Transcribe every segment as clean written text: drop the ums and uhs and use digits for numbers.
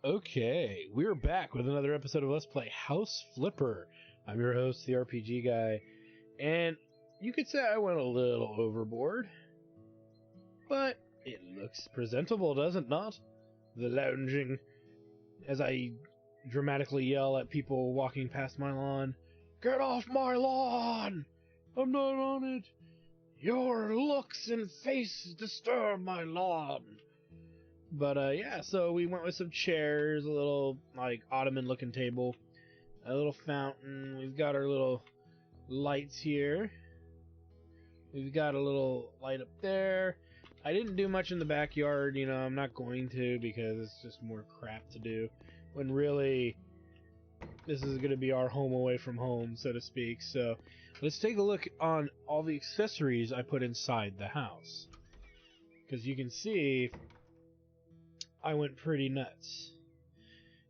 Okay, we're back with another episode of Let's Play House Flipper. I'm your host, the RPG Guy, and you could say I went a little overboard, but it looks presentable, does it not? The lounging, as I dramatically yell at people walking past my lawn, "Get off my lawn! I'm not on it! Your looks and face disturb my lawn!" But yeah, so we went with some chairs, a little like ottoman looking table, a little fountain. We've got our little lights here. We've got a little light up there. I didn't do much in the backyard, I'm not going to because it's just more crap to do. When really, this is going to be our home away from home, so to speak. So let's take a look on all the accessories I put inside the house. Because you can see I went pretty nuts.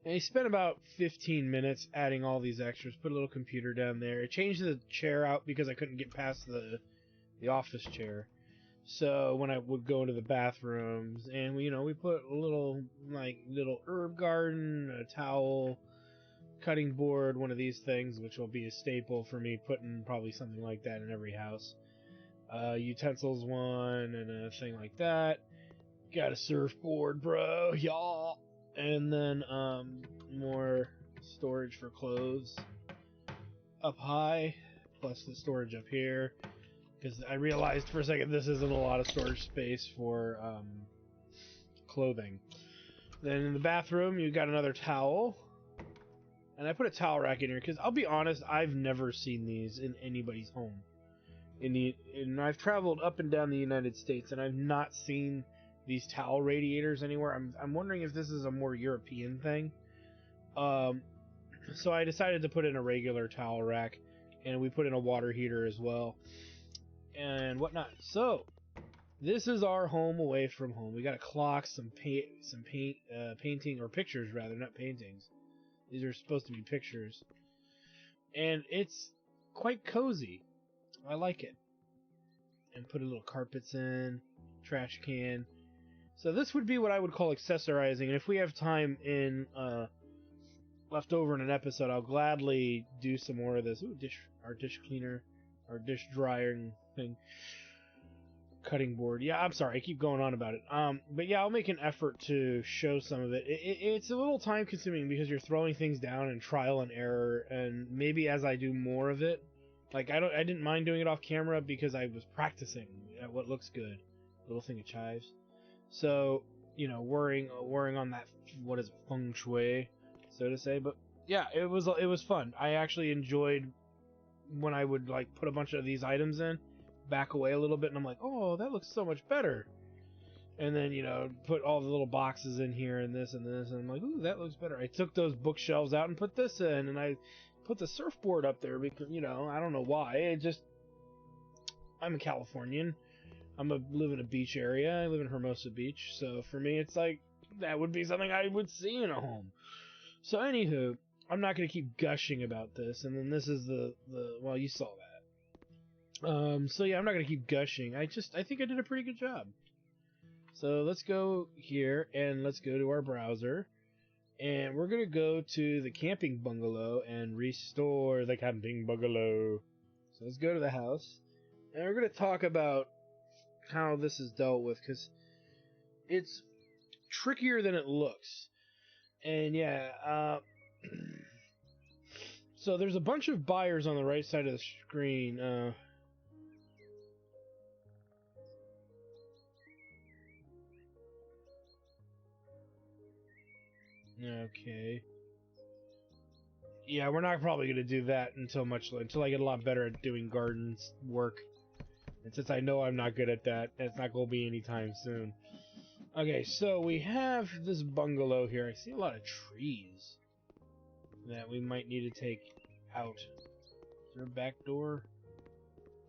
And he spent about 15 minutes adding all these extras. Put a little computer down there. I changed the chair out because I couldn't get past the office chair. So when I would go into the bathrooms, and we put a little herb garden, a towel, cutting board, one of these things, which will be a staple for me, putting probably something like that in every house. Utensils one, and a thing like that. Got a surfboard, bro, y'all. And then more storage for clothes up high, plus the storage up here. Because I realized for a second this isn't a lot of storage space for clothing. Then in the bathroom, you got another towel. And I put a towel rack in here because I'll be honest, I've never seen these in anybody's home. And I've traveled up and down the United States, and I've not seen these towel radiators anywhere. I'm wondering if this is a more European thing. So I decided to put in a regular towel rack, and we put in a water heater as well, and whatnot. So this is our home away from home. We got a clock, some painting, or pictures rather, not paintings. These are supposed to be pictures, and it's quite cozy. I like it. And put a little carpets in, trash can. So this would be what I would call accessorizing, and if we have time in left over in an episode, I'll gladly do some more of this. Ooh, our dish cleaner, our dish drying thing, cutting board. Yeah, I'm sorry, I keep going on about it. But yeah, I'll make an effort to show some of it. It's a little time consuming because you're throwing things down and trial and error, and maybe as I do more of it, like I didn't mind doing it off camera because I was practicing at what looks good. Little thing of chives. So, worrying on that, what is it, feng shui, so to say. But yeah, it was fun. I actually enjoyed when I would put a bunch of these items in, back away a little bit, and I'm like, oh, that looks so much better. And then, put all the little boxes in here and this, and I'm like, ooh, that looks better. I took those bookshelves out and put this in, and I put the surfboard up there because, I don't know why. I'm a Californian. I live in a beach area. I live in Hermosa Beach. So for me, it's like, that would be something I would see in a home. So anywho, I'm not going to keep gushing about this. And then this is well, you saw that. So yeah, I'm not going to keep gushing. I think I did a pretty good job. So let's go here and let's go to our browser. And we're going to go to the camping bungalow and restore the camping bungalow. So let's go to the house. And we're going to talk about how this is dealt with, because it's trickier than it looks. And yeah, so there's a bunch of buyers on the right side of the screen. Okay. Yeah, we're not probably going to do that until I get a lot better at doing gardens work. And since I know I'm not good at that, it's not going to be anytime soon. Okay, so we have this bungalow here. I see a lot of trees that we might need to take out. Is there a back door?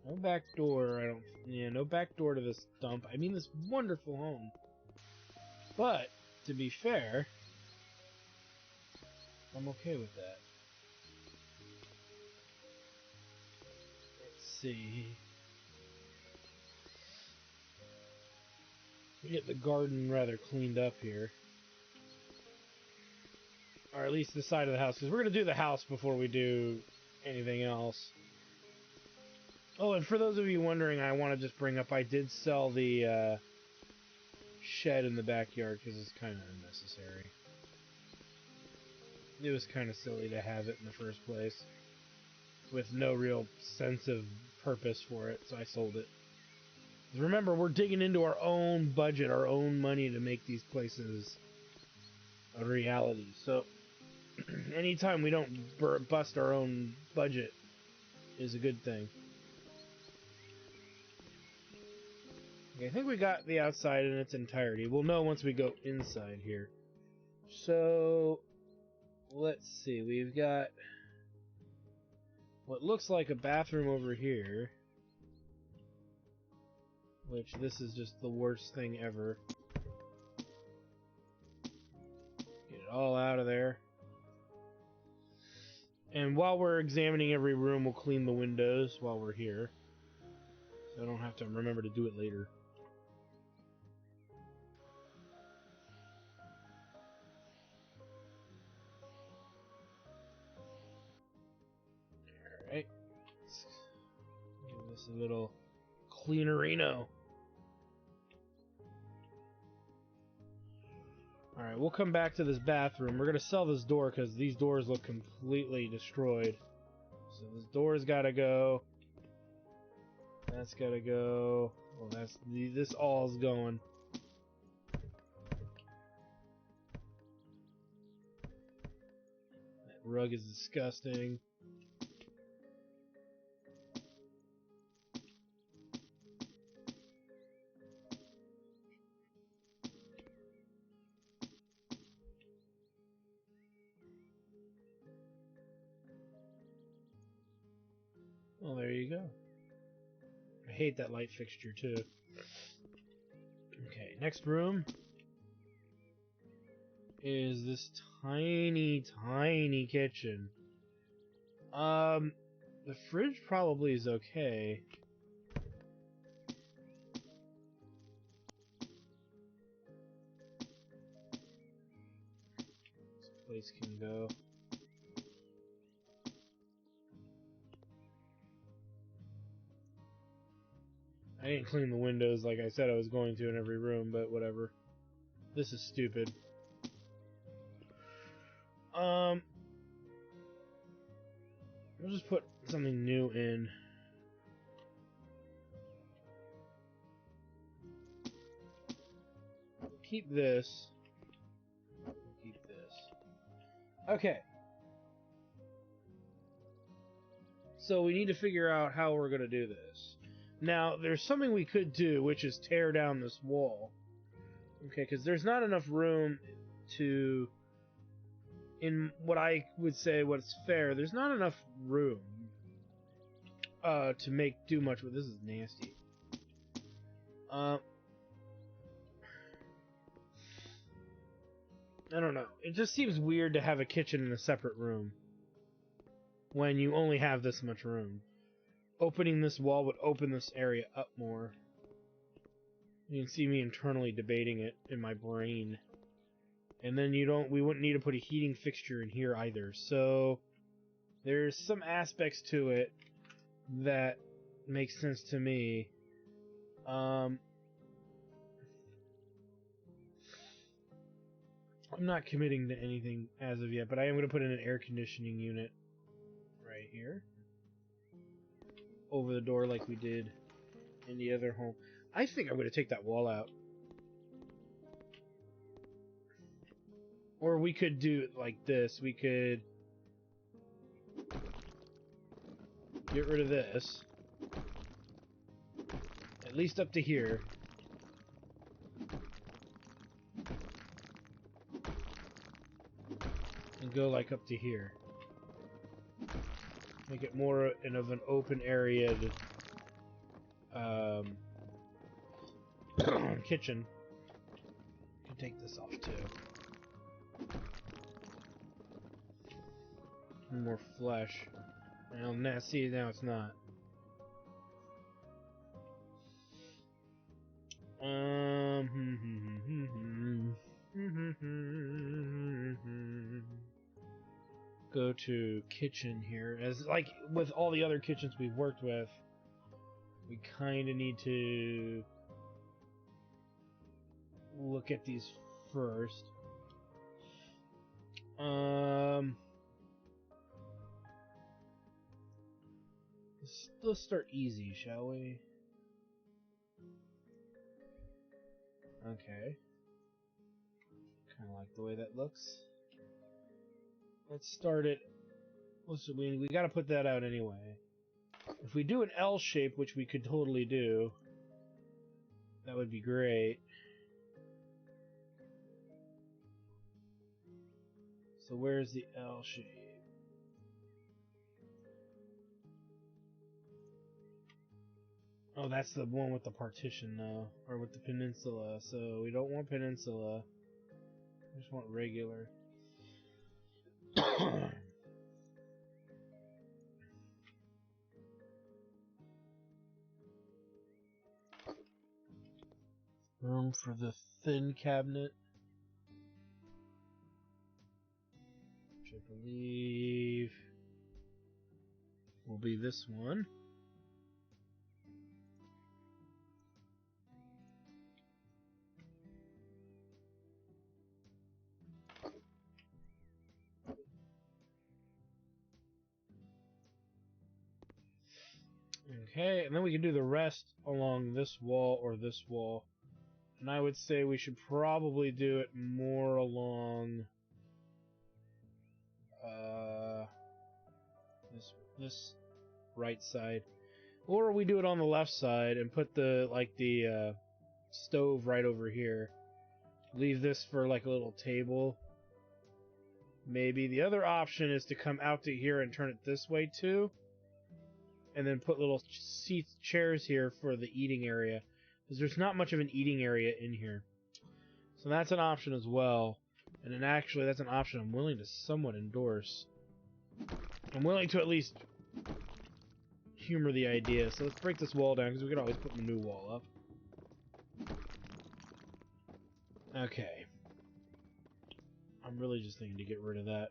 No back door, no back door to this dump. I mean, this wonderful home. But, to be fair, I'm okay with that. Let's see. We get the garden rather cleaned up here. Or at least the side of the house, because we're going to do the house before we do anything else. Oh, and for those of you wondering, I want to just bring up, I did sell the shed in the backyard because it's kind of unnecessary. It was kind of silly to have it in the first place, with no real sense of purpose for it, so I sold it. Remember, we're digging into our own budget, our own money to make these places a reality, so anytime we don't bust our own budget is a good thing. Okay, I think we got the outside in its entirety. We'll know once we go inside here. So, let's see. We've got what looks like a bathroom over here. Which, this is just the worst thing ever. Get it all out of there. And while we're examining every room, we'll clean the windows while we're here. So I don't have to remember to do it later. Alright. Let's give this a little cleanerino. Alright, we'll come back to this bathroom. We're going to sell this door because these doors look completely destroyed. So this door's got to go. That's got to go. Well, this all's going. That rug is disgusting. Well, there you go. I hate that light fixture, too. Okay, next room is this tiny, tiny kitchen. The fridge probably is okay. This place can go. I didn't clean the windows like I said I was going to in every room, but whatever. This is stupid. We'll just put something new in. Keep this. Keep this. Okay. So we need to figure out how we're going to do this. Now, there's something we could do, which is tear down this wall. Okay, because there's not enough room to... In what I would say what's fair, there's not enough room to do much with. This is nasty. I don't know. It just seems weird to have a kitchen in a separate room when you only have this much room. Opening this wall would open this area up more. You can see me internally debating it in my brain. And then we wouldn't need to put a heating fixture in here either. So there's some aspects to it that make sense to me. I'm not committing to anything as of yet, but I am going to put in an air conditioning unit right here. Over the door like we did in the other home. I think I'm going to take that wall out. Or we could do it like this. We could get rid of this. At least up to here. And go like up to here. Make it more of an open area to, kitchen. Can take this off too. More flesh. Well, now see, now it's not. go to kitchen here. As like with all the other kitchens we've worked with, we kind of need to look at these first. Let's start easy, shall we? Okay. Kind of like the way that looks. Let's start it. We got to put that out anyway. If we do an L shape, which we could totally do, that would be great. So where's the L shape? Oh, that's the one with the partition, though. Or with the peninsula. So we don't want peninsula. We just want regular. Room for the thin cabinet. Which I believe will be this one. Okay, and then we can do the rest along this wall or this wall. And I would say we should probably do it more along this right side. Or we do it on the left side and put the stove right over here. Leave this for like a little table. Maybe the other option is to come out to here and turn it this way too. And then put little seats, chairs here for the eating area. Because there's not much of an eating area in here. So that's an option as well. And then actually that's an option I'm willing to somewhat endorse. I'm willing to at least humor the idea. So let's break this wall down because we can always put a new wall up. Okay. I'm really just thinking to get rid of that.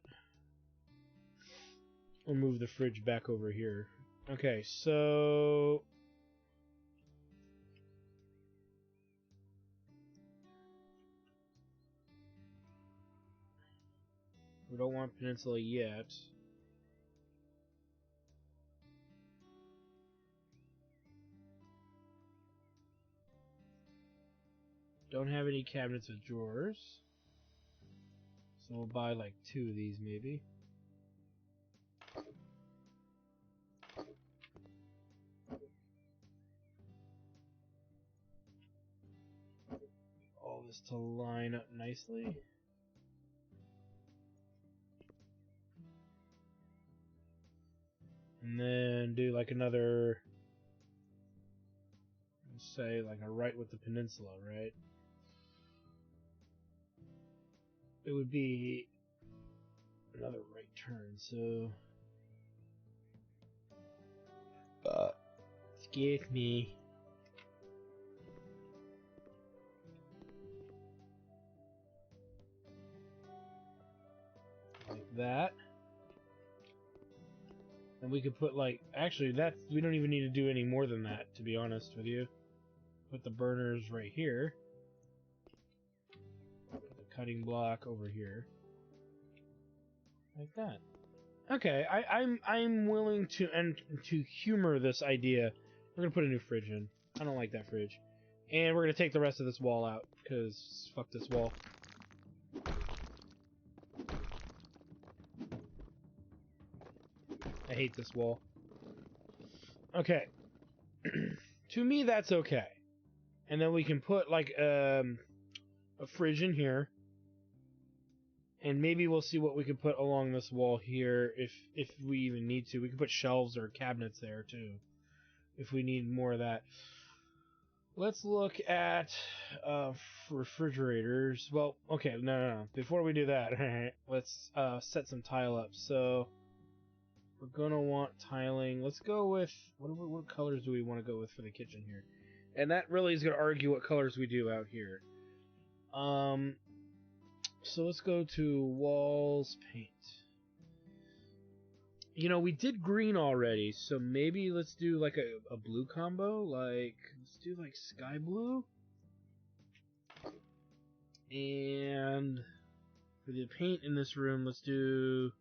We'll move the fridge back over here. Okay, so we don't want peninsula yet. Don't have any cabinets with drawers. So we'll buy like 2 of these maybe. All this to line up nicely. And then do like another, say like a right with the peninsula, right? It would be another right turn, so excuse me. Like that. And we could put like, actually that's, we don't even need to do any more than that, to be honest with you. Put the burners right here. Put the cutting block over here. Like that. Okay, I'm willing to humor this idea. We're gonna put a new fridge in. I don't like that fridge. And we're gonna take the rest of this wall out, because fuck this wall. I hate this wall. Okay. To me, that's okay. And then we can put, like, a fridge in here. And maybe we'll see what we can put along this wall here, if we even need to. We can put shelves or cabinets there, too, if we need more of that. Let's look at refrigerators. Well, okay, no. Before we do that, let's set some tile up. So we're gonna want tiling. Let's go with what colors do we want to go with for the kitchen here? And that really is gonna argue what colors we do out here. So let's go to walls paint. You know, we did green already, so maybe let's do like a blue combo. Like, let's do like sky blue. And for the paint in this room, let's do...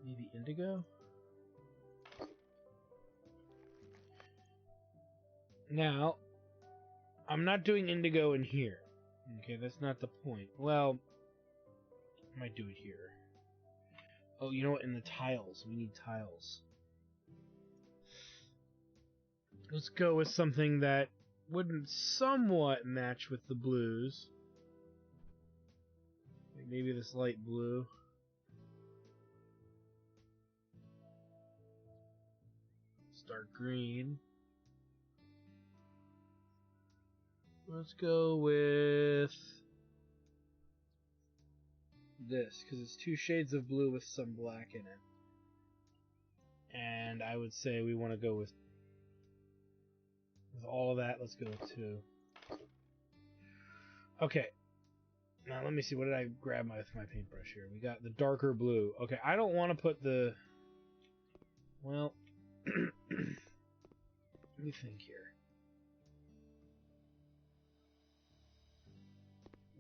maybe indigo? Now, I'm not doing indigo in here. Okay, that's not the point. Well, I might do it here. Oh, you know what? In the tiles. We need tiles. Let's go with something that wouldn't somewhat match with the blues. Like maybe this light blue. Dark green. Let's go with this, because it's 2 shades of blue with some black in it. And I would say we want to go with all of that. Let's go with 2. Okay. Now let me see. What did I grab with my paintbrush here? We got the darker blue. Okay, I don't want to put the... Well... Let me think here.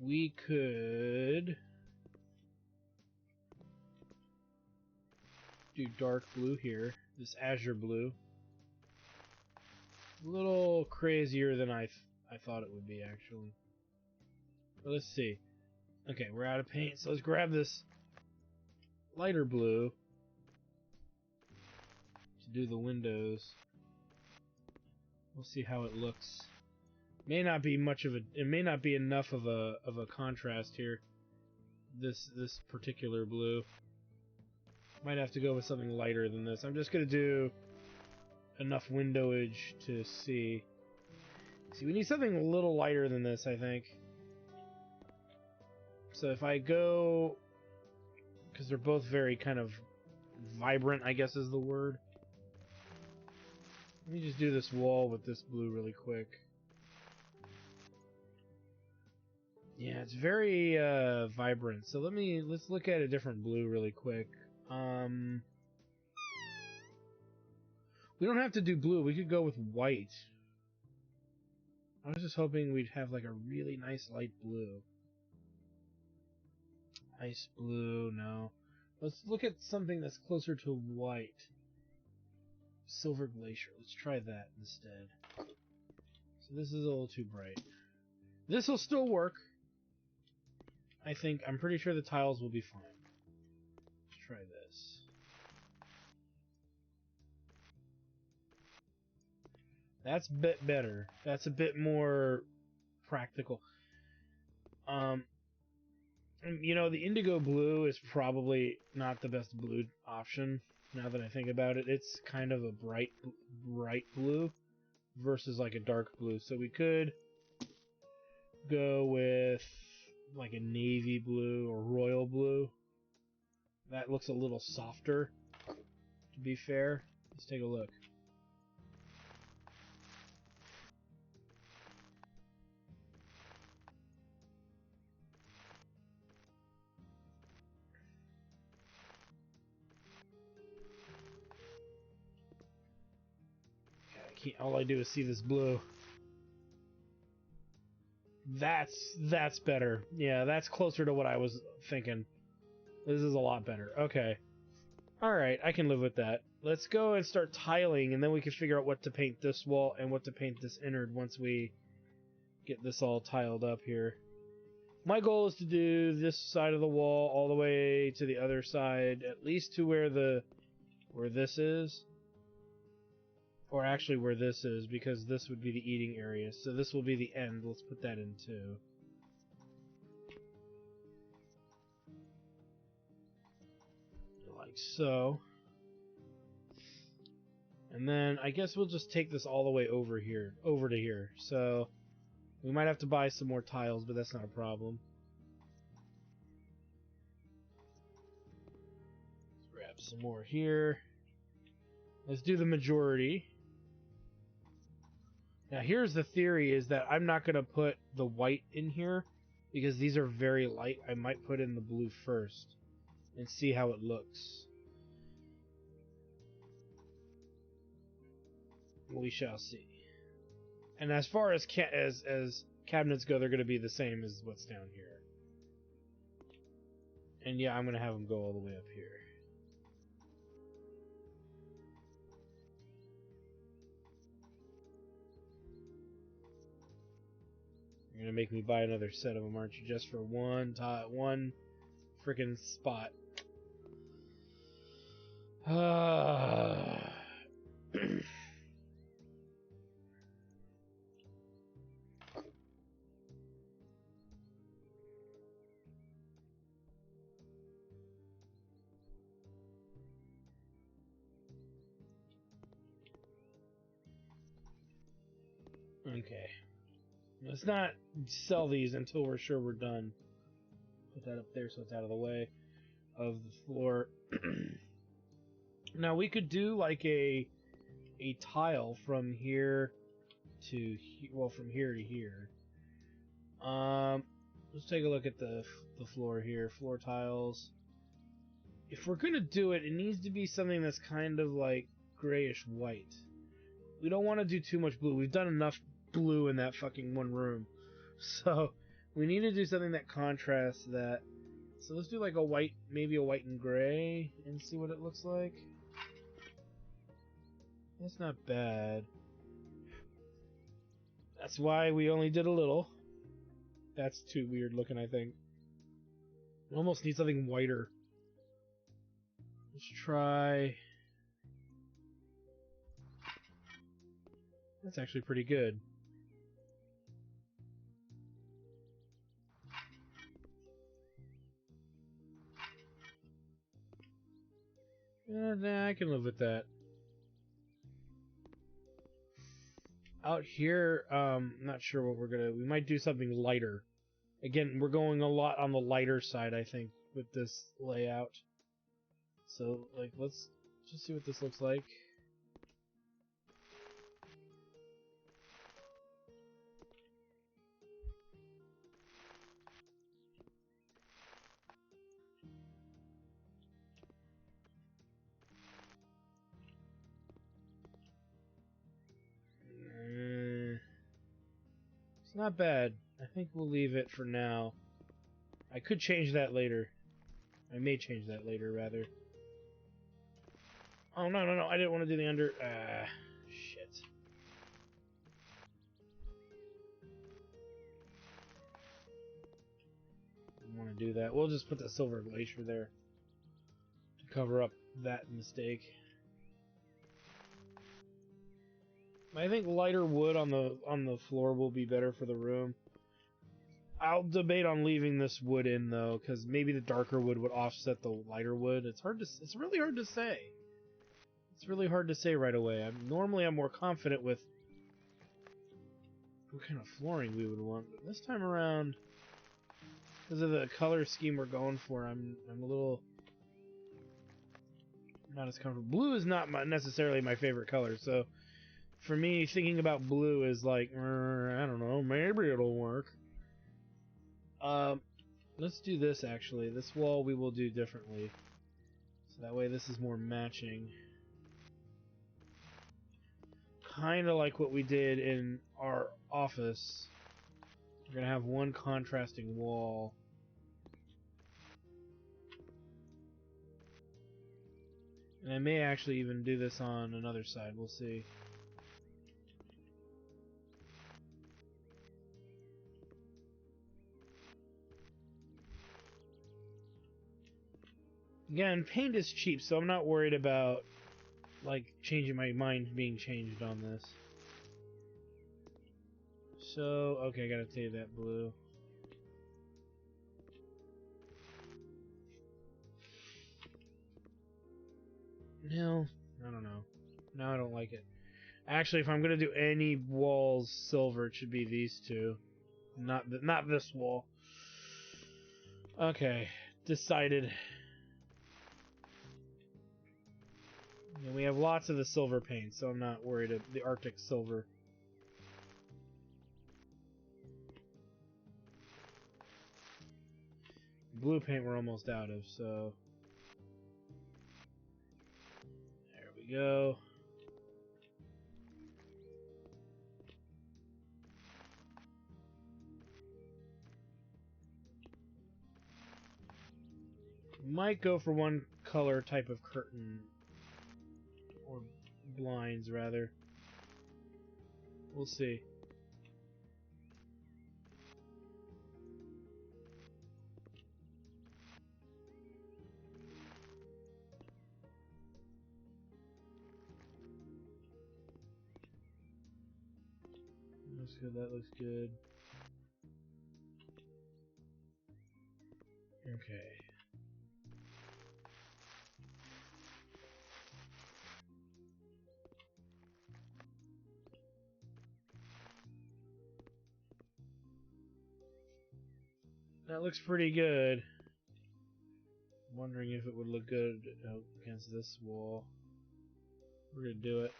We could do dark blue here. This azure blue. A little crazier than I thought it would be, actually. But let's see. Okay, we're out of paint, so let's grab this lighter blue to do the windows. We'll see how it looks. May not be much of a. It may not be enough of a contrast here. This particular blue. Might have to go with something lighter than this. I'm just gonna do enough windowage to see. See, we need something a little lighter than this, I think. So if I go, because they're both very kind of vibrant, I guess is the word. Let me just do this wall with this blue really quick. Yeah, it's very vibrant. So let's look at a different blue really quick. We don't have to do blue. We could go with white. I was just hoping we'd have like a really nice light blue. Ice blue, no. Let's look at something that's closer to white. Silver Glacier. Let's try that instead. So this is a little too bright. This will still work. I think. I'm pretty sure the tiles will be fine. Let's try this. That's a bit better. That's a bit more practical. You know, the indigo blue is probably not the best blue option. Now that I think about it, it's kind of a bright blue versus like a dark blue. So we could go with like a navy blue or royal blue. That looks a little softer, to be fair. Let's take a look. All I do is see this blue. That's better. Yeah, that's closer to what I was thinking. This is a lot better. Okay. Alright, I can live with that. Let's go and start tiling, and then we can figure out what to paint this wall and what to paint this innard once we get this all tiled up here. My goal is to do this side of the wall all the way to the other side, at least to where this is. Or actually where this is, because this would be the eating area. So this will be the end. Let's put that in too. Like so. And then I guess we'll just take this all the way over to here. So we might have to buy some more tiles, but that's not a problem. Let's grab some more here. Let's do the majority. Now here's the theory, is that I'm not going to put the white in here because these are very light. I might put in the blue first and see how it looks. We shall see. And as far as cabinets go, they're going to be the same as what's down here. And yeah, I'm going to have them go all the way up here. You're going to make me buy another set of them, aren't you? Just for one freaking spot. Okay. Let's not sell these until we're sure we're done. Put that up there so it's out of the way of the floor. Now we could do like a tile from here to from here to here. Let's take a look at the floor here. Floor tiles. If we're gonna do it, it needs to be something that's kind of like grayish white. We don't want to do too much blue. We've done enough blue in that fucking one room. So we need to do something that contrasts that. So let's do like a white, maybe a white and gray, and see what it looks like. That's not bad. That's why we only did a little. That's too weird looking, I think. We almost need something whiter. Let's try... That's actually pretty good. Nah, I can live with that. Out here, not sure what we're gonna... We might do something lighter. Again, we're going a lot on the lighter side, I think, with this layout. So, like, let's just see what this looks like. It's not bad. I think we'll leave it for now. I could change that later. I may change that later, rather. Oh, no, no, no. I didn't want to do the under... shit. I want to do that. We'll just put the silver glacier there to cover up that mistake. I think lighter wood on the floor will be better for the room. I'll debate on leaving this wood in though, because maybe the darker wood would offset the lighter wood. It's really hard to say. It's really hard to say right away. Normally I'm more confident with what kind of flooring we would want, but this time around, because of the color scheme we're going for, I'm a little not as comfortable. Blue is not necessarily my favorite color, so for me, thinking about blue is like, I don't know, maybe it'll work. Let's do this actually. This wall we will do differently, so that way this is more matching. Kind of like what we did in our office. We're gonna have one contrasting wall. And I may actually even do this on another side, we'll see. Again, paint is cheap, so I'm not worried about, like, changing my mind being changed on this. So, okay, I gotta save that blue. No, I don't know. No, I don't like it. Actually, if I'm gonna do any walls silver, it should be these two. Not this wall. Okay, decided. And we have lots of the silver paint, so I'm not worried about the Arctic silver. Blue paint we're almost out of, so... There we go. Might go for one color type of curtain. Or blinds, rather. We'll see. Looks good, that looks good. Okay. That looks pretty good. I'm wondering if it would look good against this wall. We're gonna do it.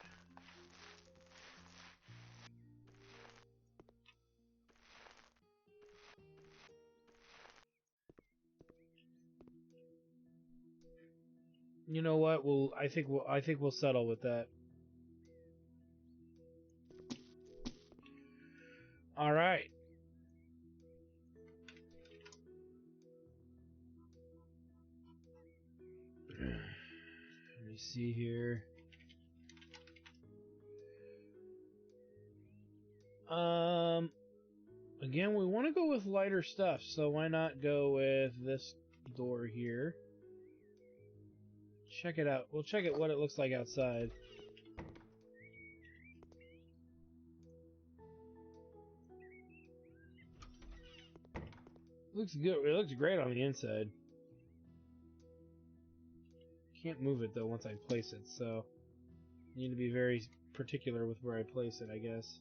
You know what? I think we'll settle with that. All right. Let me see here. Again, we want to go with lighter stuff, so why not go with this door here? Check it out. We'll check what it looks like outside. Looks good. It looks great on the inside. Can't move it though once I place it, so need to be very particular with where I place it, I guess.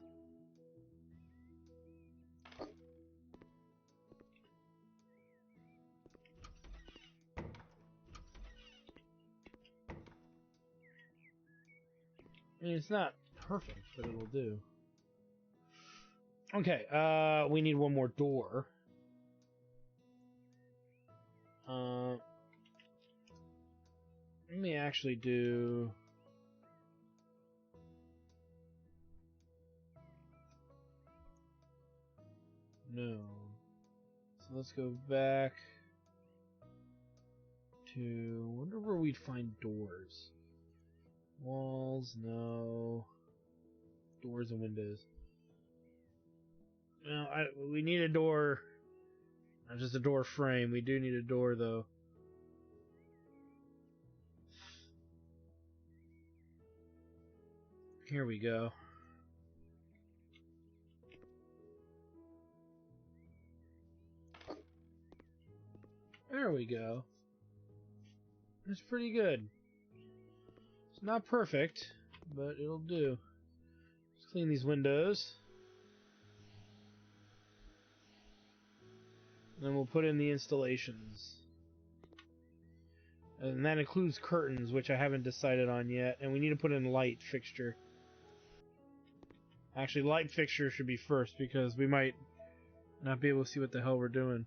I mean, it's not perfect, but it'll do. Okay, we need one more door. Let me actually do... No. So let's go back to... wonder where we'd find doors. Walls, no. Doors and windows. Well, we need a door. Not just a door frame. We do need a door, though. Here we go. There we go. It's pretty good. It's not perfect, but it'll do. Let's clean these windows. And then we'll put in the installations. And that includes curtains, which I haven't decided on yet. And we need to put in light fixture. Actually, light fixture should be first, because we might not be able to see what the hell we're doing.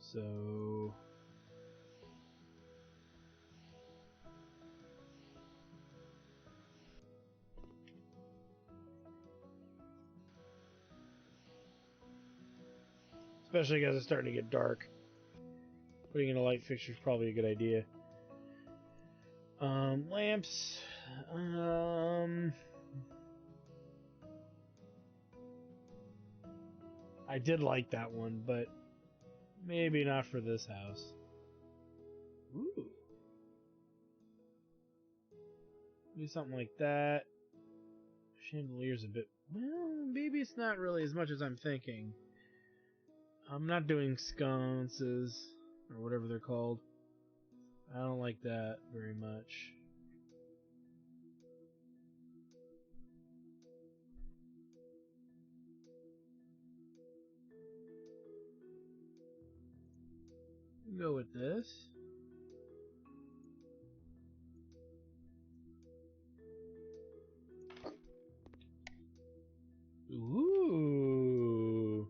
So... especially because it's starting to get dark. Putting in a light fixture is probably a good idea. Lamps. I did like that one, but maybe not for this house. Ooh. Do something like that. Chandelier's a bit... well, maybe it's not really as much as I'm thinking. I'm not doing sconces, or whatever they're called. I don't like that very much. Go with this. Ooh.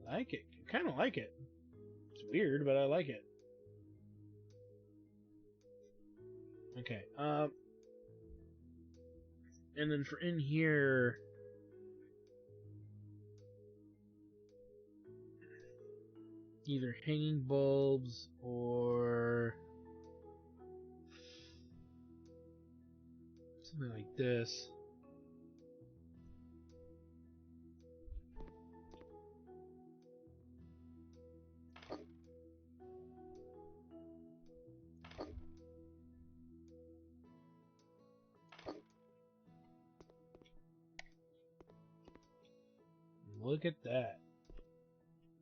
Like it. Kind of like it. It's weird, but I like it. Okay. And then for in here, either hanging bulbs or something like this. Look at that.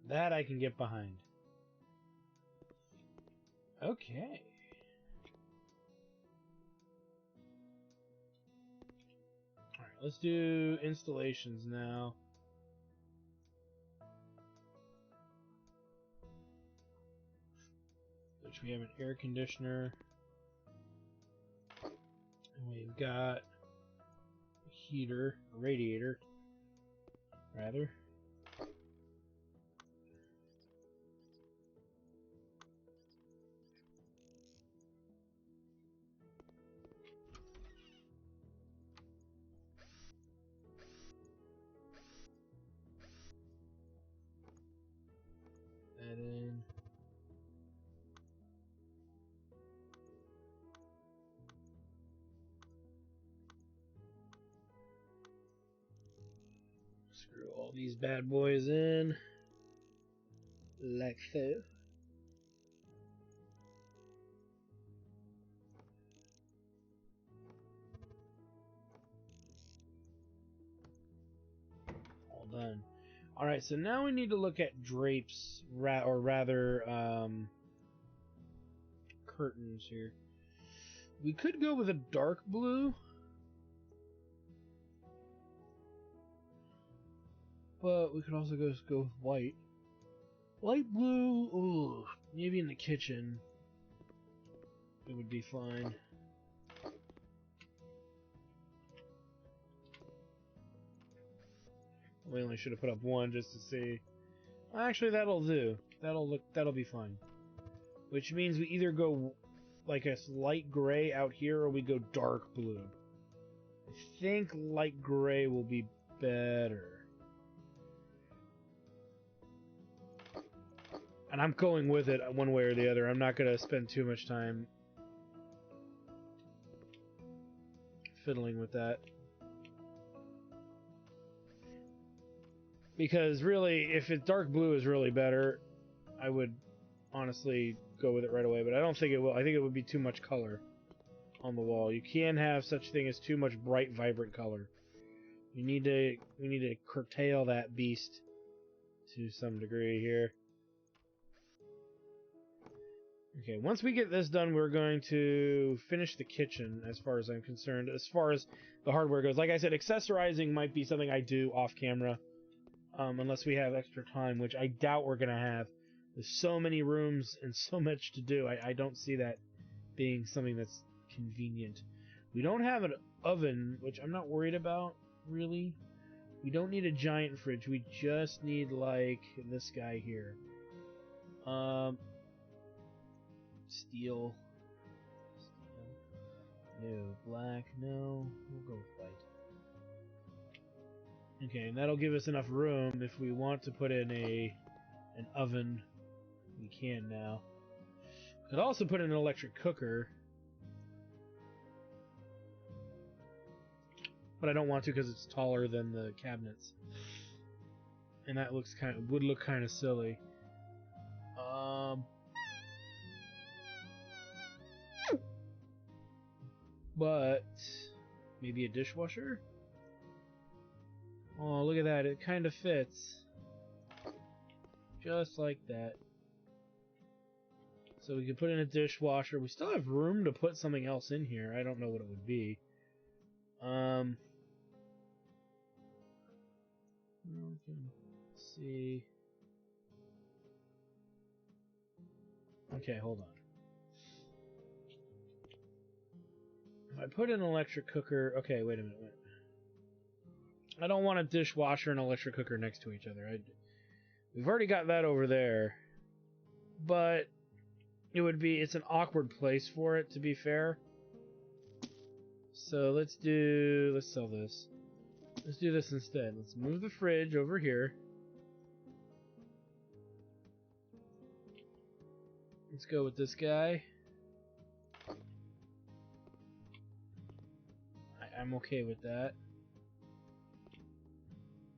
That I can get behind. Okay. Alright, let's do installations now. Which we have an air conditioner. And we've got a heater, a radiator, rather. That in. Screw all these bad boys in. Like so. All done. Alright, so now we need to look at drapes, or rather, curtains here. We could go with a dark blue, but we could also go with white. Light blue, ooh, maybe in the kitchen it would be fine. We only should have put up one just to see. Actually, that'll do. That'll be fine. Which means we either go like a light gray out here, or we go dark blue. I think light gray will be better. And I'm going with it one way or the other. I'm not going to spend too much time fiddling with that. Because really, if it's dark blue is really better, I would honestly go with it right away. But I don't think it will. I think it would be too much color on the wall. You can have such thing as too much bright, vibrant color. We need to curtail that beast to some degree here. Okay, once we get this done, we're going to finish the kitchen, as far as I'm concerned. As far as the hardware goes, like I said, accessorizing might be something I do off camera, unless we have extra time, which I doubt we're going to have. There's so many rooms and so much to do. I don't see that being something that's convenient. We don't have an oven, which I'm not worried about, really. We don't need a giant fridge. We just need, like, this guy here. Steel. No. Black. No. We'll go with white. Okay, and that'll give us enough room if we want to put in an oven. We can now. Could also put in an electric cooker. But I don't want to because it's taller than the cabinets. And that would look kind of silly. But maybe a dishwasher? Oh, look at that. It kind of fits. Just like that. So we could put in a dishwasher. We still have room to put something else in here. I don't know what it would be. We can see. Okay, hold on. If I put in an electric cooker... Okay, wait a minute. I don't want a dishwasher and electric cooker next to each other. We've already got that over there. But it's an awkward place for it, to be fair. So let's sell this. Let's do this instead. Let's move the fridge over here. Let's go with this guy. I'm okay with that.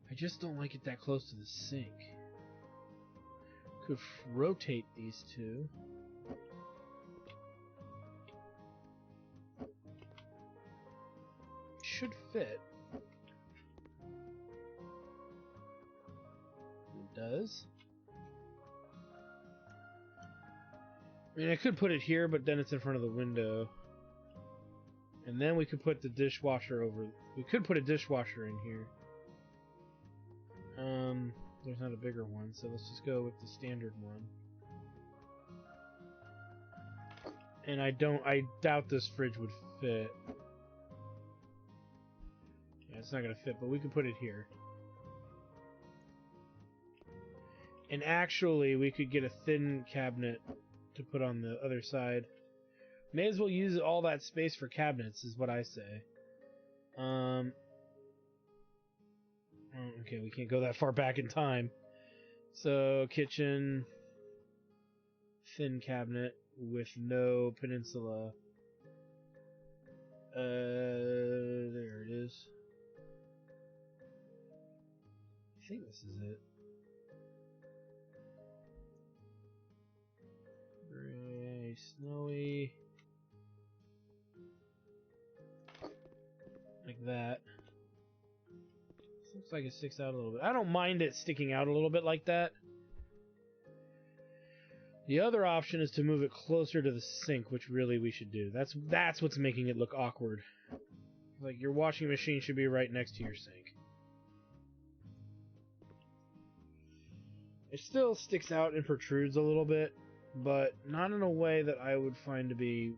I just don't like it that close to the sink. Could rotate these two. Should fit. It does. I mean, I could put it here, but then it's in front of the window. And then we could put the dishwasher over... We could put a dishwasher in here. There's not a bigger one, so let's just go with the standard one. And I doubt this fridge would fit. Yeah, it's not gonna fit, but we can put it here. And actually, we could get a thin cabinet to put on the other side. May as well use all that space for cabinets, is what I say. Okay, we can't go that far back in time. So, kitchen, thin cabinet with no peninsula. There it is. I think this is it. Gray, snowy. Like that. This looks like it sticks out a little bit. I don't mind it sticking out a little bit like that. The other option is to move it closer to the sink, which really we should do. That's what's making it look awkward. Like, your washing machine should be right next to your sink. It still sticks out and protrudes a little bit, but not in a way that I would find to be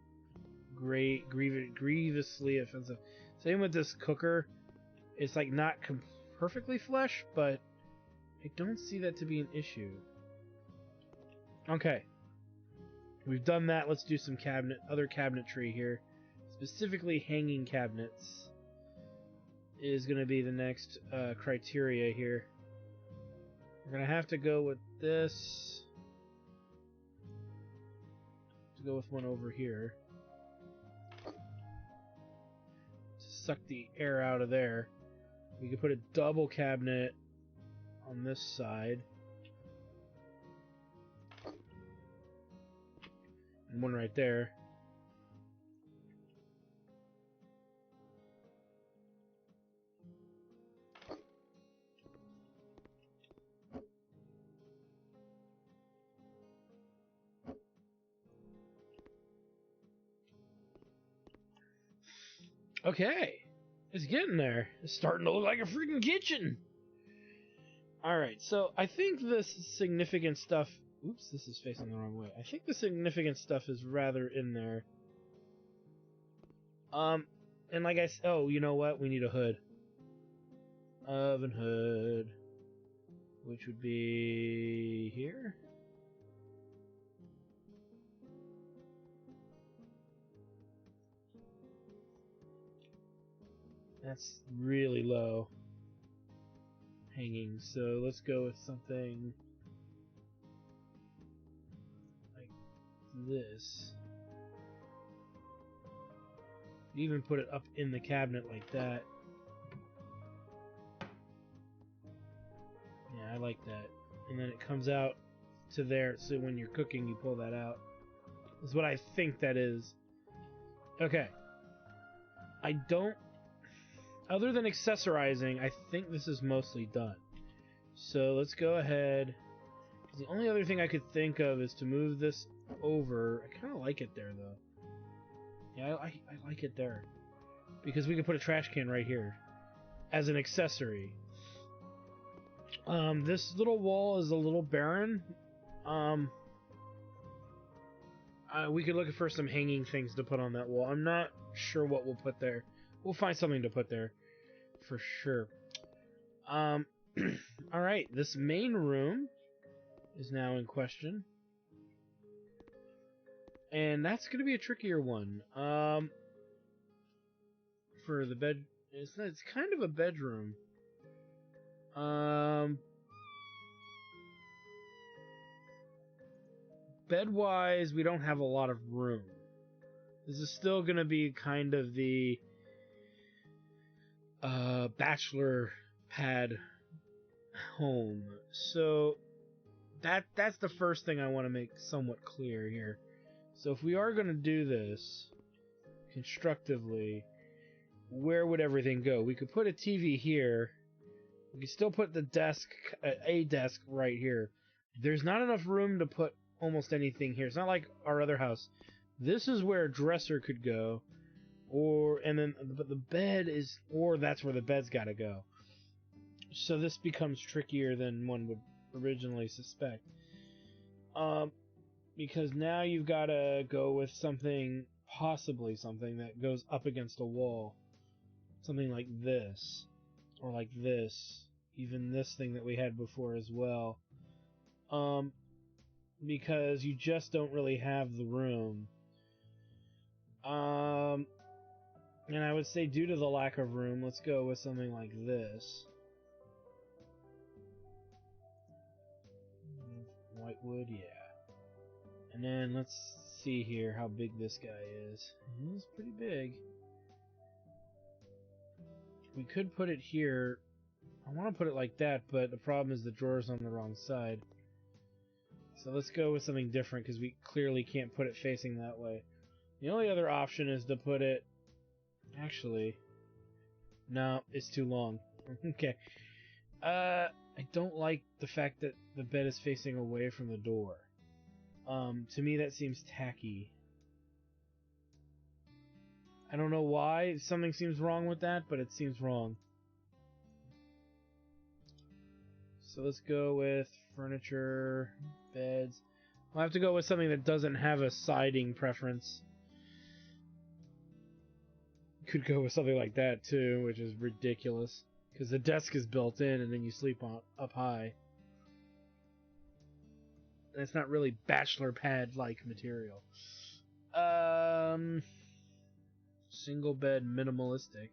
grievously offensive. Same with this cooker. It's like not perfectly flush, but I don't see that to be an issue. Okay. We've done that. Let's do some other cabinetry here. Specifically hanging cabinets is going to be the next criteria here. We're going to have to go with this. To go with one over here. To suck the air out of there. We could put a double cabinet on this side. And one right there. Okay. It's getting there. It's starting to look like a freaking kitchen. Alright, so I think this significant stuff... Oops, this is facing the wrong way. I think the significant stuff is rather in there. And like I said... Oh, you know what? We need a hood. Oven hood. Which would be... here? That's really low. Hanging, so let's go with something like this. Even put it up in the cabinet like that. Yeah, I like that. And then it comes out to there, so when you're cooking, you pull that out. That's what I think that is. Okay. I don't... Other than accessorizing, I think this is mostly done. So let's go ahead. Because The only other thing I could think of is to move this over. I kind of like it there, though. Yeah, I like it there. Because we could put a trash can right here as an accessory. This little wall is a little barren. We could look for some hanging things to put on that wall. I'm not sure what we'll put there. We'll find something to put there for sure. Alright, this main room is now in question. And that's going to be a trickier one. For the bed... It's kind of a bedroom. Bed-wise, we don't have a lot of room. This is still going to be kind of the bachelor pad home. So that's the first thing I want to make somewhat clear here. So if we are going to do this constructively, where would everything go? We could put a TV here. We could still put the desk, a desk right here. There's not enough room to put almost anything here. It's not like our other house. This is where a dresser could go, but the bed is, or that's where the bed's got to go. So this becomes trickier than one would originally suspect. Because now you've got to go with possibly something that goes up against a wall. Something like this. Or like this. Even this thing that we had before as well. Because you just don't really have the room. And I would say due to the lack of room, let's go with something like this. Whitewood, yeah. And then let's see here how big this guy is. He's pretty big. We could put it here. I want to put it like that, but the problem is the drawer's on the wrong side. So let's go with something different, because we clearly can't put it facing that way. The only other option is to put it... Actually... No, it's too long. Okay. I don't like the fact that the bed is facing away from the door. To me that seems tacky. I don't know why. Something seems wrong with that, but it seems wrong. So let's go with furniture, beds. I'll have to go with something that doesn't have a siding preference. Could go with something like that too, which is ridiculous. Because the desk is built in and then you sleep up high. And it's not really bachelor pad-like material. Single bed, minimalistic.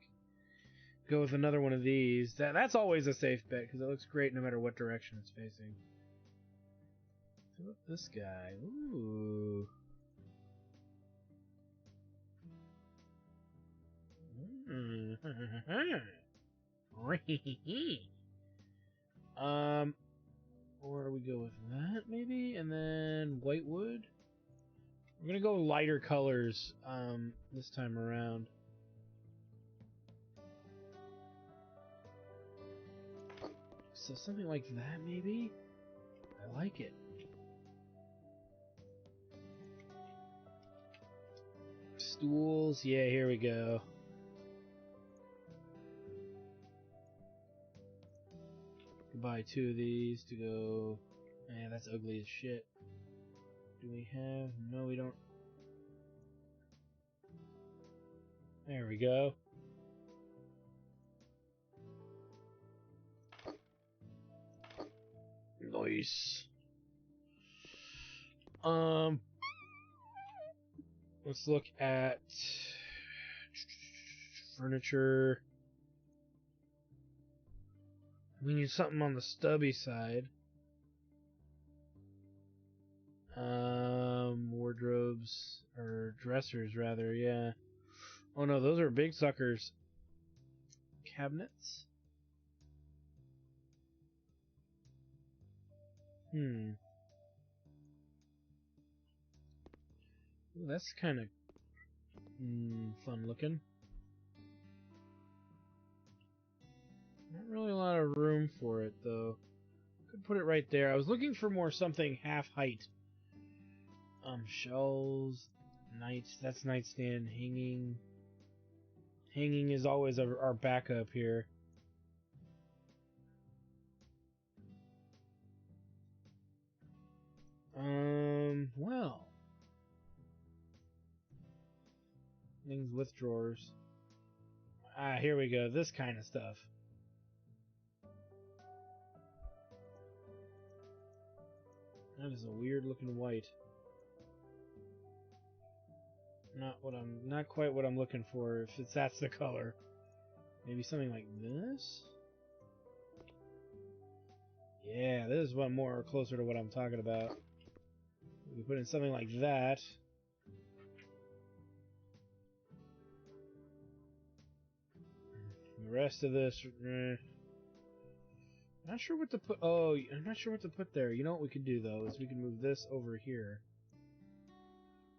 Go with another one of these. That's always a safe bet because it looks great no matter what direction it's facing. How about this guy? Ooh. Or we go with that maybe, and then whitewood. We're gonna go lighter colors this time around. So something like that maybe. I like it. Stools, yeah, here we go. Buy two of these to go. Man, that's ugly as shit. Do we have? No, we don't. There we go. Nice. Let's look at furniture. We need something on the stubby side. Wardrobes, or dressers rather, yeah. Oh no, those are big suckers. Cabinets? Ooh, that's kind of fun looking. Not really a lot of room for it though. Could put it right there. I was looking for more something half height. Shelves, that's nightstand, hanging. Hanging is always our backup here. Well. Things with drawers. Ah, here we go. This kind of stuff. That is a weird looking white. Not quite what I'm looking for, if that's the color. Maybe something like this? Yeah, this is one more closer to what I'm talking about. We put in something like that. The rest of this, not sure what to put. Oh, I'm not sure what to put there. You know what we could do though is we can move this over here,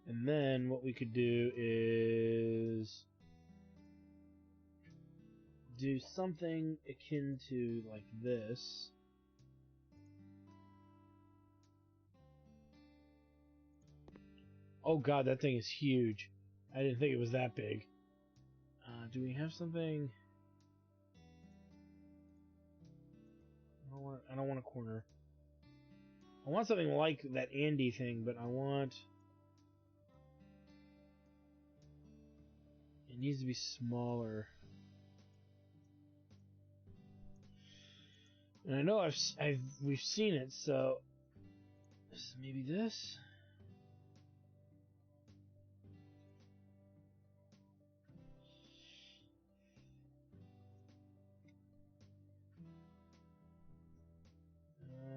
and then what we could do is do something akin to like this. Oh god, that thing is huge. I didn't think it was that big. Do we have something? I don't want a corner. I want something like that Andy thing, but I want... It needs to be smaller. And I know we've seen it, so maybe this.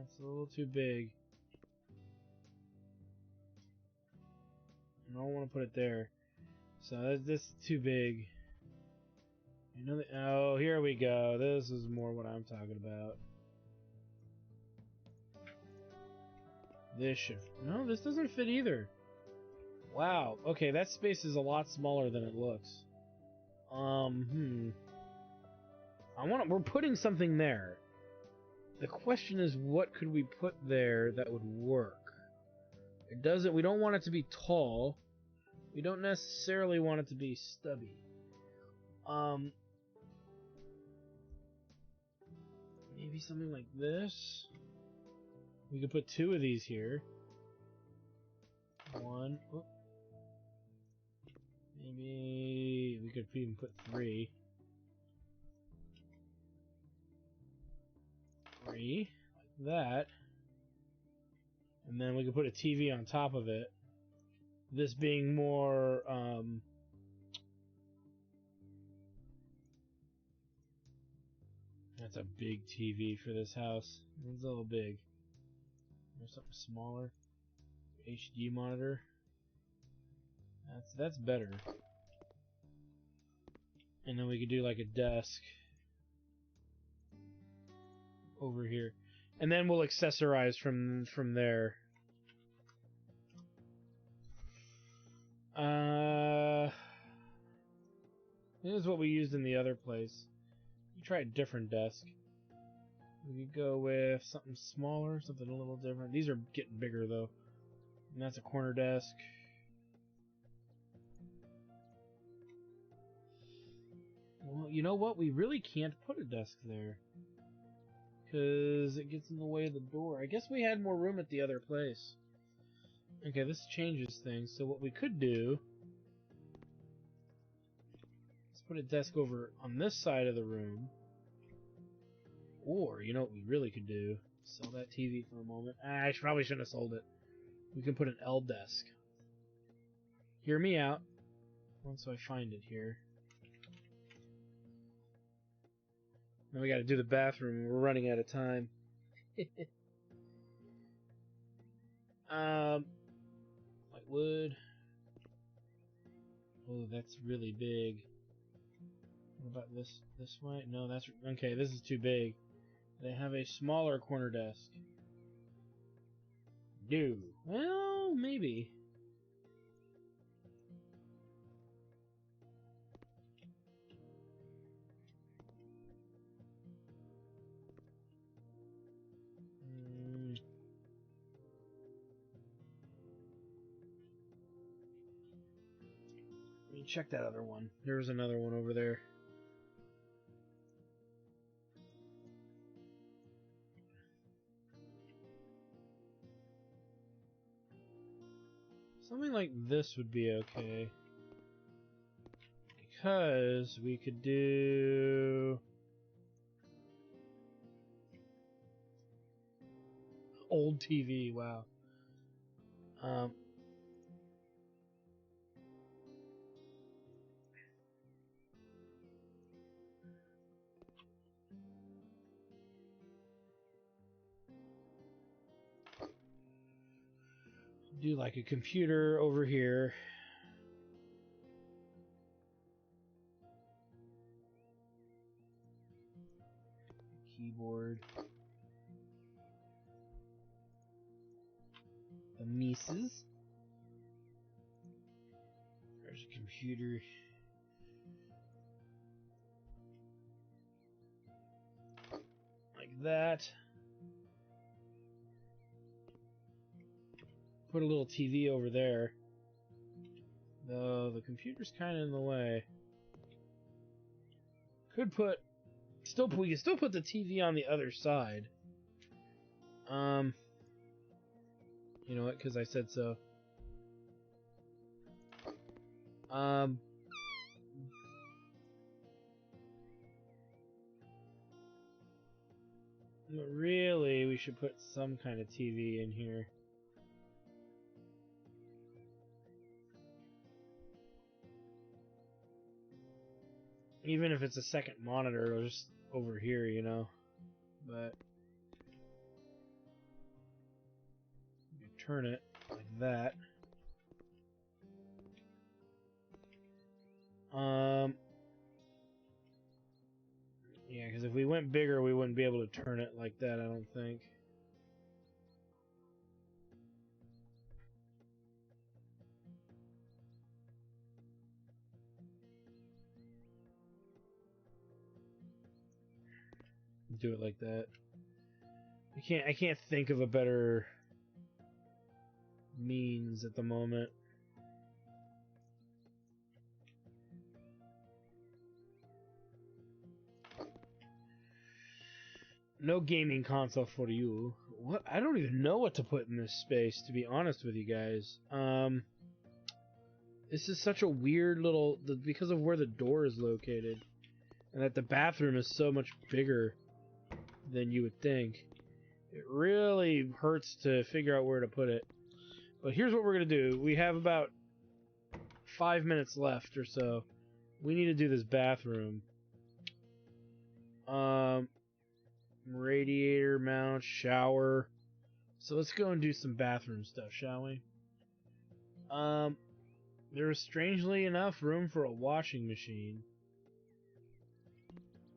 It's a little too big. I don't want to put it there. So this is too big. You know, oh, here we go. This is more what I'm talking about. This should... No, this doesn't fit either. Wow. Okay, that space is a lot smaller than it looks. We're putting something there. The question is, what could we put there that would work? We don't want it to be tall. We don't necessarily want it to be stubby. Maybe something like this. We could put 2 of these here. 1. Oh. Maybe we could even put 3. 3, like that. And then we could put a TV on top of it. This being more, that's a big TV for this house. It's a little big. There's something smaller. HD monitor. That's better. And then we could do like a desk over here. And then we'll accessorize from there. This is what we used in the other place. We try a different desk. We could go with something smaller, something a little different. These are getting bigger though. And that's a corner desk. Well, you know what? We really can't put a desk there. Because it gets in the way of the door. I guess we had more room at the other place. Okay, this changes things. So what we could do... Let's put a desk over on this side of the room. Or, you know what we really could do? Sell that TV for a moment. I probably shouldn't have sold it. We can put an L desk. Hear me out. Once I find it here. Now we gotta do the bathroom. We're running out of time. White wood. Oh, that's really big. What about this way? No, that's... Okay, this is too big. They have a smaller corner desk. Do. Well, maybe. me check that other one. There was another one over there. Something like this would be okay. Because we could do... Old TV, wow. Do like a computer over here. Keyboard. The Mises. There's a computer. Like that. Put a little TV over there. Though the computer's kind of in the way. Could put... we can still put the TV on the other side. You know what? Because I said so. But really, we should put some kind of TV in here. Even if it's a second monitor, or just over here, you know. But you turn it like that. Yeah, because if we went bigger, we wouldn't be able to turn it like that, I don't think. Do it like that. I can't think of a better means at the moment. No gaming console for you. What? I don't even know what to put in this space, to be honest with you guys. This is such a weird little... because of where the door is located. And that the bathroom is so much bigger than you would think. It really hurts to figure out where to put it. But here's what we're going to do. We have about 5 minutes left or so. We need to do this bathroom. Radiator mount, shower. So let's go and do some bathroom stuff, shall we? There is strangely enough room for a washing machine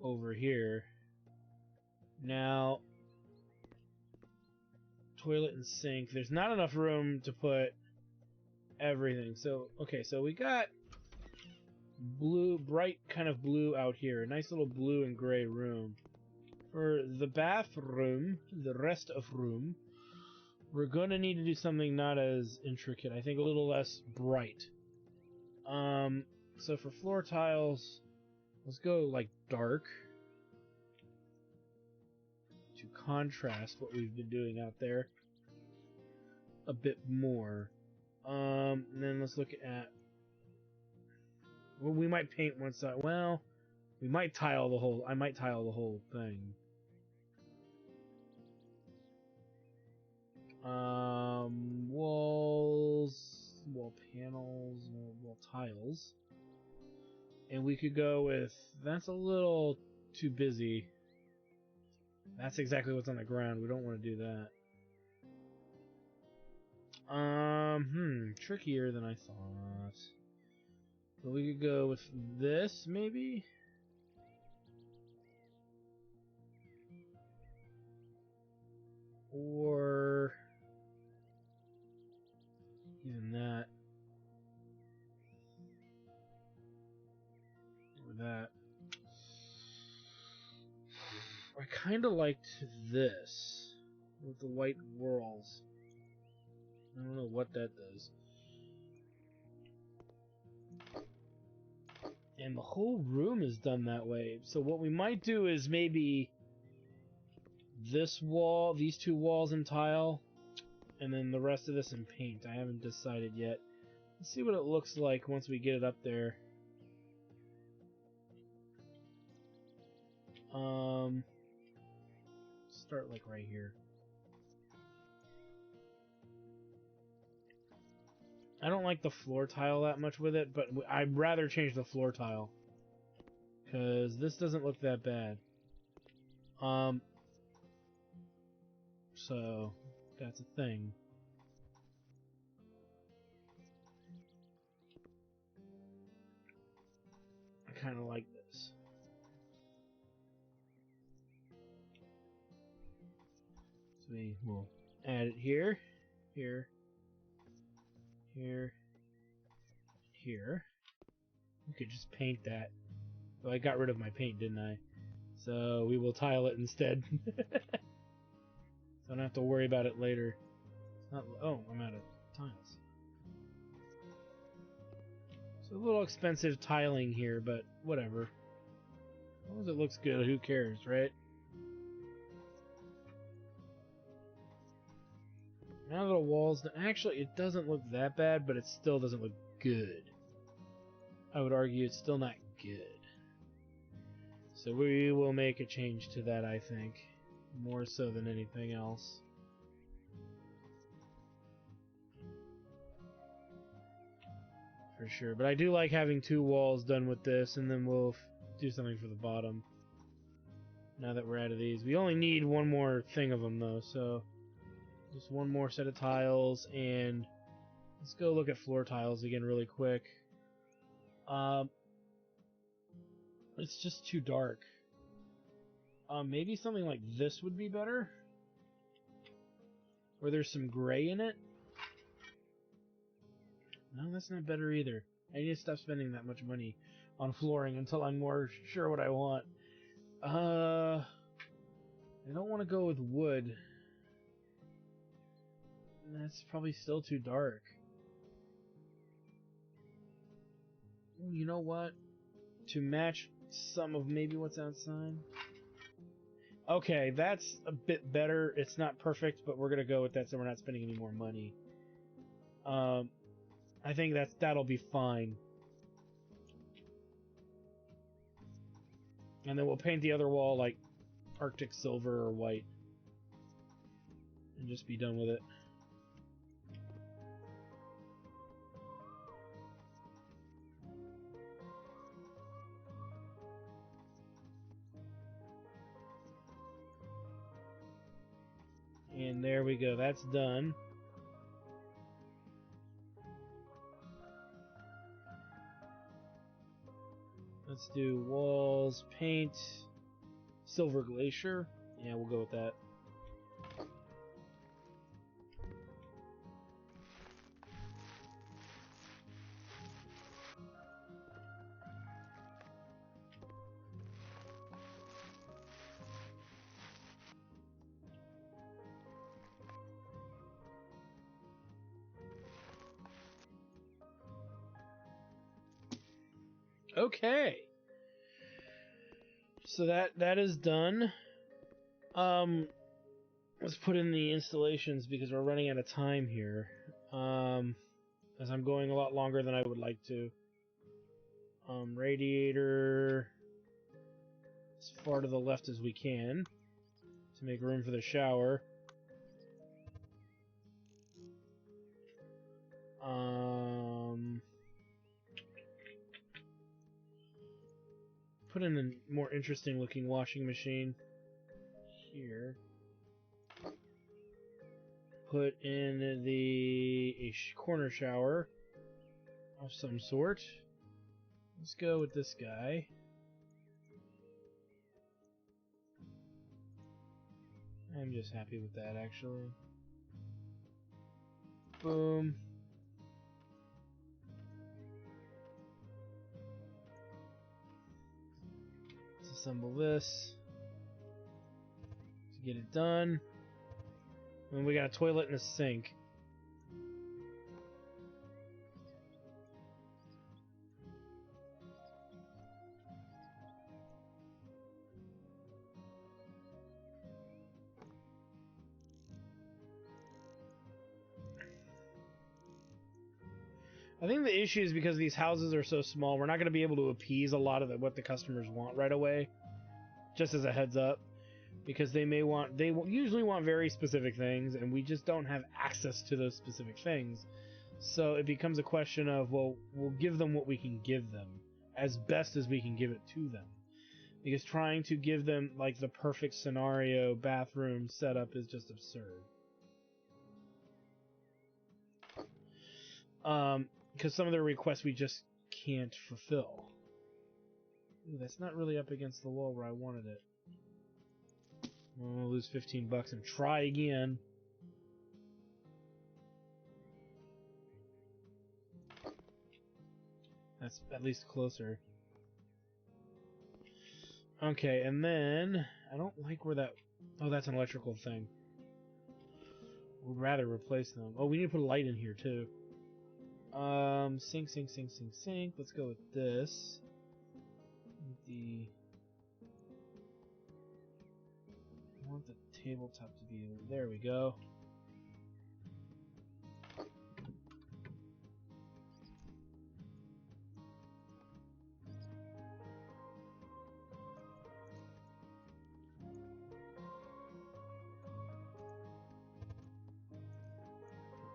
over here. Now, toilet and sink. There's not enough room to put everything. So, okay, so we got blue, bright kind of blue out here. A nice little blue and gray room. For the bathroom, the rest of room, we're going to need to do something not as intricate. I think a little less bright. So for floor tiles, let's go like dark to contrast what we've been doing out there a bit more. And then let's look at... well, we might paint one side. Well, we might tile the whole... I might tile the whole thing. Walls, wall panels, wall tiles. And we could go with... that's a little too busy. That's exactly what's on the ground. We don't want to do that. Trickier than I thought. But we could go with this, maybe? Or... even that. Or that. I kind of liked this. With the white whorls. I don't know what that does. And the whole room is done that way. So what we might do is maybe this wall, these two walls in tile, and then the rest of this in paint. I haven't decided yet. Let's see what it looks like once we get it up there. Start like right here. I don't like the floor tile that much with it, but I'd rather change the floor tile. Because this doesn't look that bad. So, that's a thing. I kind of like this. So we will add it here, here, here, here. We could just paint that. Well, I got rid of my paint, didn't I? So we will tile it instead. So I don't have to worry about it later. It's not, oh, I'm out of tiles. It's a little expensive tiling here, but whatever. As long as it looks good, who cares, right? Now that the walls... Actually, it doesn't look that bad, but it still doesn't look good. I would argue it's still not good. So we will make a change to that, I think. More so than anything else. For sure. But I do like having two walls done with this, and then we'll do something for the bottom. Now that we're out of these. We only need one more thing of them, though, so... Just one more set of tiles, and... Let's go look at floor tiles again really quick. It's just too dark. Maybe something like this would be better? Where there's some gray in it? No, that's not better either. I need to stop spending that much money on flooring until I'm more sure what I want. I don't want to go with wood. That's probably still too dark. You know what? To match some of maybe what's outside. Okay, that's a bit better. It's not perfect, but we're gonna go with that so we're not spending any more money. I think that'll be fine. And then we'll paint the other wall like Arctic silver or white. And just be done with it. And there we go, that's done. Let's do walls, paint, silver glacier. Yeah, we'll go with that. Okay. So that is done. Let's put in the installations because we're running out of time here. As I'm going a lot longer than I would like to. Radiator as far to the left as we can to make room for the shower. Put in a more interesting looking washing machine here. Put in a corner shower of some sort. Let's go with this guy. I'm just happy with that, actually. Boom. Let's assemble this to get it done. And we got a toilet and a sink. I think the issue is because these houses are so small, we're not going to be able to appease a lot of what the customers want right away. Just as a heads up. Because they usually want very specific things, and we just don't have access to those specific things. So it becomes a question of, well, we'll give them what we can give them, as best as we can give it to them. Because trying to give them, like, the perfect scenario bathroom setup is just absurd. Because some of their requests we just can't fulfill. Ooh, that's not really up against the wall where I wanted it. We'll lose $15 and try again. That's at least closer. Okay, and then I don't like where that... Oh, that's an electrical thing. Would rather replace them. Oh, we need to put a light in here too. Sink. Let's go with this. I want the tabletop to be... There we go.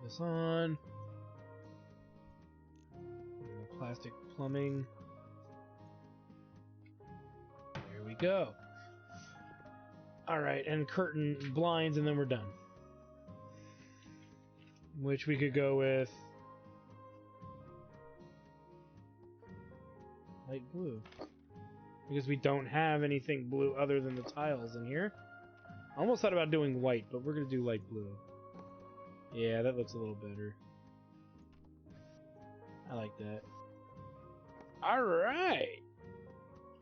Put this on. Plastic plumbing. There we go. Alright, and curtain blinds, and then we're done. Which we could go with... light blue. Because we don't have anything blue other than the tiles in here. I almost thought about doing white, but we're going to do light blue. Yeah, that looks a little better. I like that. Alright!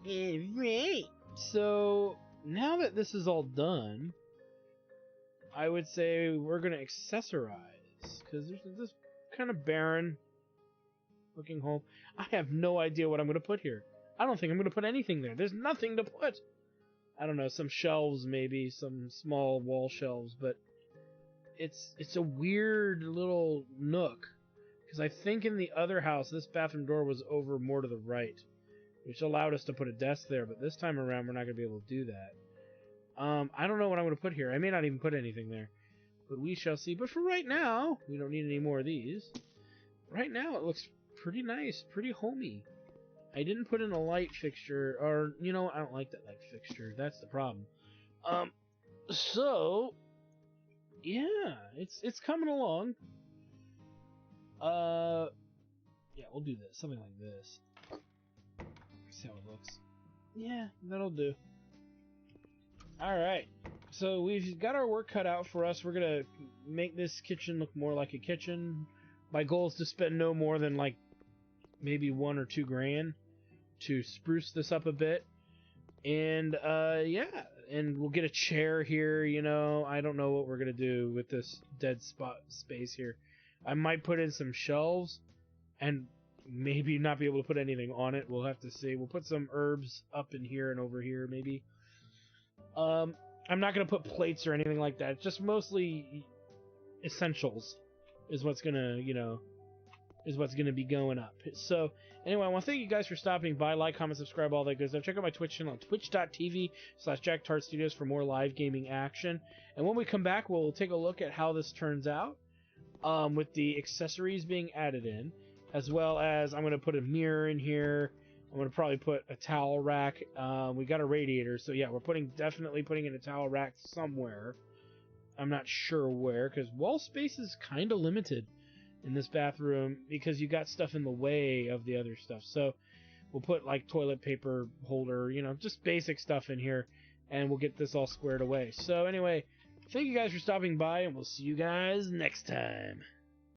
Alright! So... now that this is all done, I would say we're going to accessorize, because there's this kind of barren looking home. I have no idea what I'm going to put here. I don't think I'm going to put anything there. There's nothing to put. I don't know, some shelves maybe, some small wall shelves, but it's a weird little nook, because I think in the other house, this bathroom door was over more to the right, which allowed us to put a desk there, but this time around we're not going to be able to do that. I don't know what I'm going to put here. I may not even put anything there, but we shall see. But for right now, we don't need any more of these. Right now it looks pretty nice, pretty homey. I didn't put in a light fixture, or, you know, I don't like that light fixture. That's the problem. So, yeah, it's coming along. Yeah, we'll do this. Something like this. See how it looks. Yeah, that'll do. Alright, so we've got our work cut out for us. We're gonna make this kitchen look more like a kitchen. My goal is to spend no more than, like, maybe $1 or $2 grand to spruce this up a bit. And, yeah, and we'll get a chair here, you know. I don't know what we're gonna do with this dead space here. I might put in some shelves, and maybe not be able to put anything on it. We'll have to see. We'll put some herbs up in here and over here, maybe. I'm not going to put plates or anything like that. Just mostly essentials is what's going to, you know, is what's going to be going up. So, anyway, I want to thank you guys for stopping by. Like, comment, subscribe, all that good stuff. Check out my Twitch channel, twitch.tv/JackTartStudios for more live gaming action. And when we come back, we'll take a look at how this turns out with the accessories being added in, as well as I'm going to put a mirror in here. I'm going to probably put a towel rack. We got a radiator, so yeah, we're definitely putting in a towel rack somewhere. I'm not sure where, because wall space is kind of limited in this bathroom, because you got stuff in the way of the other stuff. So we'll put, like, toilet paper holder, you know, just basic stuff in here, and we'll get this all squared away. So anyway, thank you guys for stopping by, and we'll see you guys next time.